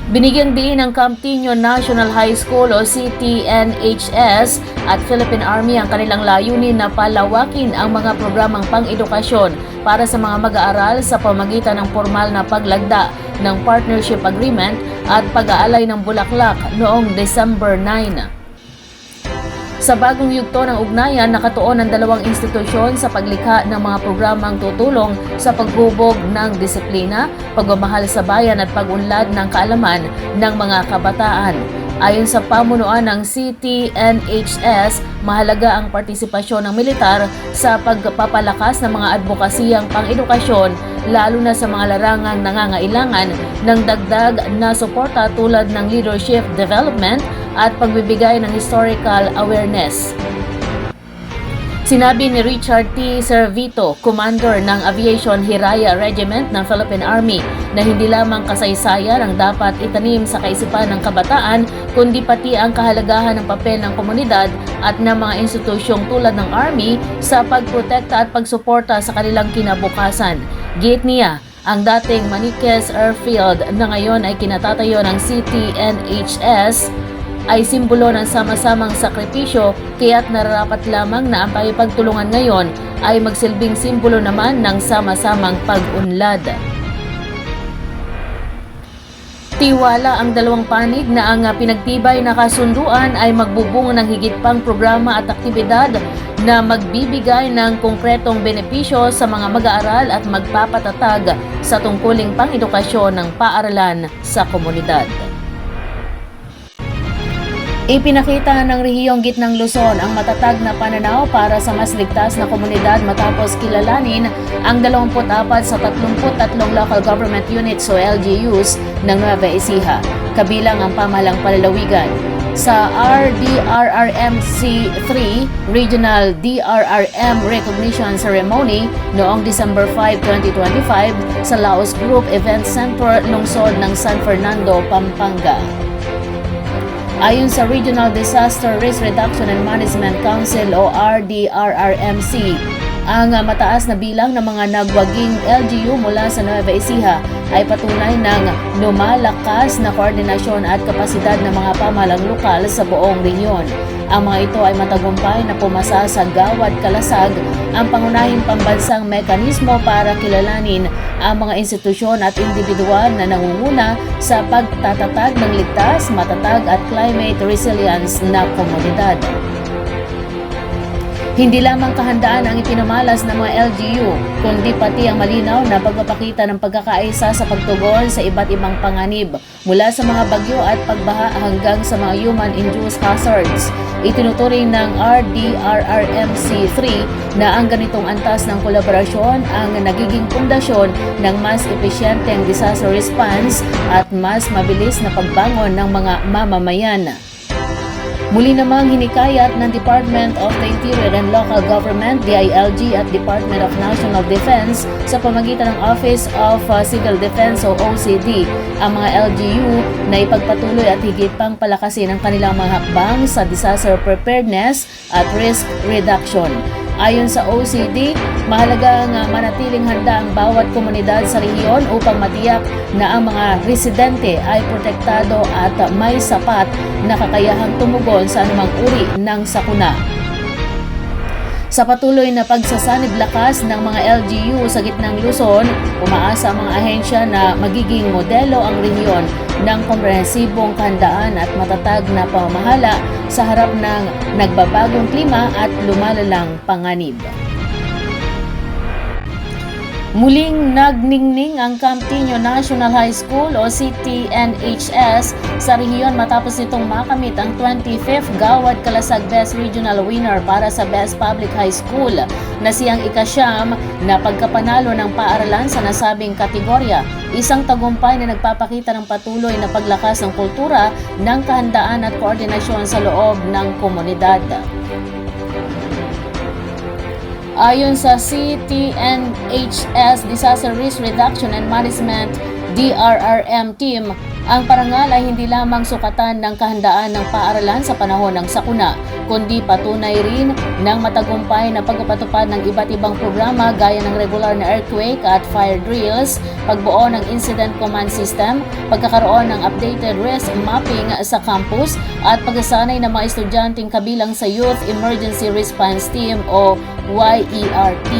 Binigyang diin ng Campiño National High School o CTNHS at Philippine Army ang kanilang layunin na palawakin ang mga programang pang-edukasyon para sa mga mag-aaral sa pamagitan ng formal na paglagda ng partnership agreement at pag-aalay ng bulaklak noong December 9. Sa bagong yugto ng ugnayan, nakatuon ang dalawang institusyon sa paglikha ng mga programang tutulong sa paghubog ng disiplina, pagmamahal sa bayan at pag-unlad ng kaalaman ng mga kabataan. Ayon sa pamunuan ng CTNHS, mahalaga ang partisipasyon ng militar sa pagpapalakas ng mga advokasiyang pang-edukasyon lalo na sa mga larangang nangangailangan ng dagdag na suporta tulad ng leadership development at pagbibigay ng historical awareness. Sinabi ni Richard T. Servito, Commander ng Aviation Hiraya Regiment ng Philippine Army, na hindi lamang kasaysayan ang dapat itanim sa kaisipan ng kabataan, kundi pati ang kahalagahan ng papel ng komunidad at ng mga institusyong tulad ng Army sa pagprotekta at pagsuporta sa kanilang kinabukasan. Giit niya, ang dating Maniquez Airfield na ngayon ay kinatatayo ng CTNHS ay simbolo ng sama-samang sakripisyo, kaya't nararapat lamang na ang pakipagtulungan ngayon ay magsilbing simbolo naman ng sama-samang pag-unlad. Tiwala ang dalawang panig na ang pinagtibay na kasunduan ay magbubunga ng higit pang programa at aktibidad na magbibigay ng konkretong benepisyo sa mga mag-aaral at magpapatatag sa tungkuling pang-edukasyon ng paaralan sa komunidad. Ipinakita ng rehiyong Gitnang Luzon ang matatag na pananaw para sa mas ligtas na komunidad matapos kilalanin ang 24 sa 33 local government units o LGUs ng Nueva Ecija, kabilang ang pamahalang palalawigan. Sa RDRRMC 3 Regional DRRM Recognition Ceremony noong December 5, 2025 sa Laos Group Event Center, lungsod ng San Fernando, Pampanga. Ayon sa Regional Disaster Risk Reduction and Management Council o RDRRMC, ang mataas na bilang ng mga nagwaging LGU mula sa Nueva Ecija ay patunay ng lumalakas na koordinasyon at kapasidad ng mga pamahalang lokal sa buong rehiyon. Ang mga ito ay matagumpay na pumasa sa Gawad Kalasag, ang pangunahing pambansang mekanismo para kilalanin ang mga institusyon at individual na nangunguna sa pagtatatag ng ligtas, matatag at climate resilience na komunidad. Hindi lamang kahandaan ang ipinamalas ng mga LGU, kundi pati ang malinaw na pagpapakita ng pagkakaisa sa pagtugon sa iba't ibang panganib, mula sa mga bagyo at pagbaha hanggang sa mga human-induced hazards. Itinuturing ng RDRRMC 3 na ang ganitong antas ng kolaborasyon ang nagiging pundasyon ng mas epesyenteng disaster response at mas mabilis na pagbangon ng mga mamamayan. Muli namang hinikayat ng Department of the Interior and Local Government, DILG at Department of National Defense sa pamagitan ng Office of Civil Defense o OCD ang mga LGU na ipagpatuloy at higit pang palakasin ang kanilang mga hakbang sa disaster preparedness at risk reduction. Ayon sa OCD, mahalaga nga manatiling handa ang bawat komunidad sa rehiyon upang matiyak na ang mga residente ay protektado at may sapat na kakayahang tumugon sa anumang uri ng sakuna. Sa patuloy na pagsasanib lakas ng mga LGU sa Gitnang Luzon, umaasa ang mga ahensya na magiging modelo ang rehiyon ng komprehensibong kahandaan at matatag na pamamahala sa harap ng nagbabagong klima at lumalalang panganib. Muling nagningning ang Campiño National High School o CTNHS sa rehiyon matapos nitong makamit ang 25th Gawad Kalasag Best Regional Winner para sa Best Public High School na siyang ika-9 na pagkapanalo ng paaralan sa nasabing kategorya. Isang tagumpay na nagpapakita ng patuloy na paglakas ng kultura ng kahandaan at koordinasyon sa loob ng komunidad. Ayon sa CTNHS Disaster Risk Reduction and Management DRRM team, ang parangal ay hindi lamang sukatan ng kahandaan ng paaralan sa panahon ng sakuna, kundi patunay rin ng matagumpay na pagpapatupad ng iba't ibang programa gaya ng regular na earthquake at fire drills, pagbuo ng incident command system, pagkakaroon ng updated risk mapping sa campus, at pagsasanay ng mga estudyanteng kabilang sa Youth Emergency Response Team o YERT.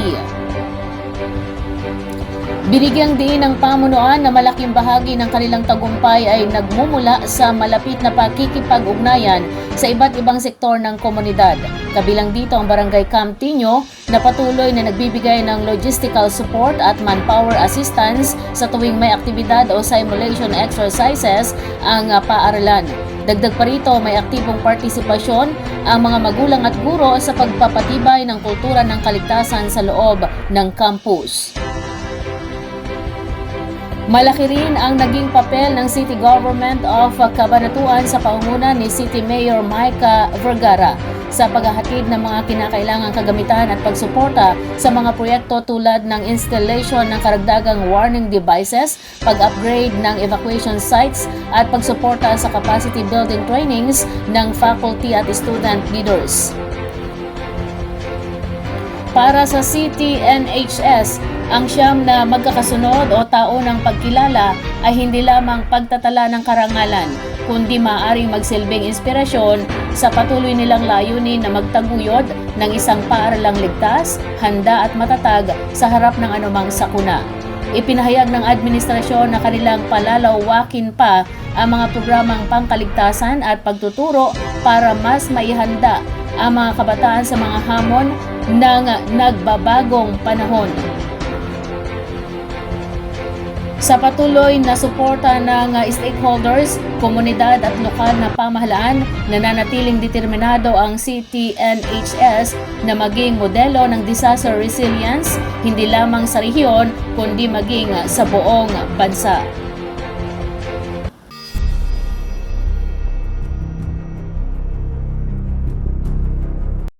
Binigyang diin ng pamunuan na malaking bahagi ng kanilang tagumpay ay nagmumula sa malapit na pakikipag-ugnayan sa iba't ibang sektor ng komunidad. Kabilang dito ang Barangay Camtinho na patuloy na nagbibigay ng logistical support at manpower assistance sa tuwing may aktibidad o simulation exercises ang paaralan. Dagdag pa rito, may aktibong partisipasyon ang mga magulang at guro sa pagpapatibay ng kultura ng kaligtasan sa loob ng campus. Malaki rin ang naging papel ng City Government of Cabanatuan sa pangunguna ni City Mayor Micah Vergara sa paghahatid ng mga kinakailangang kagamitan at pagsuporta sa mga proyekto tulad ng installation ng karagdagang warning devices, pag-upgrade ng evacuation sites at pagsuporta sa capacity building trainings ng faculty at student leaders. Para sa City NHS, ang siyam na magkakasunod o taonang pagkilala ay hindi lamang pagtatala ng karangalan, kundi maaaring magsilbing inspirasyon sa patuloy nilang layunin na magtaguyod ng isang paaralang ligtas, handa at matatag sa harap ng anumang sakuna. Ipinahayag ng administrasyon na kanilang palalawakin pa ang mga programang pangkaligtasan at pagtuturo para mas maihanda ang mga kabataan sa mga hamon ng nagbabagong panahon. Sa patuloy na suporta ng stakeholders, komunidad at lokal na pamahalaan, nananatiling determinado ang City NHS na maging modelo ng disaster resilience hindi lamang sa rehiyon kundi maging sa buong bansa.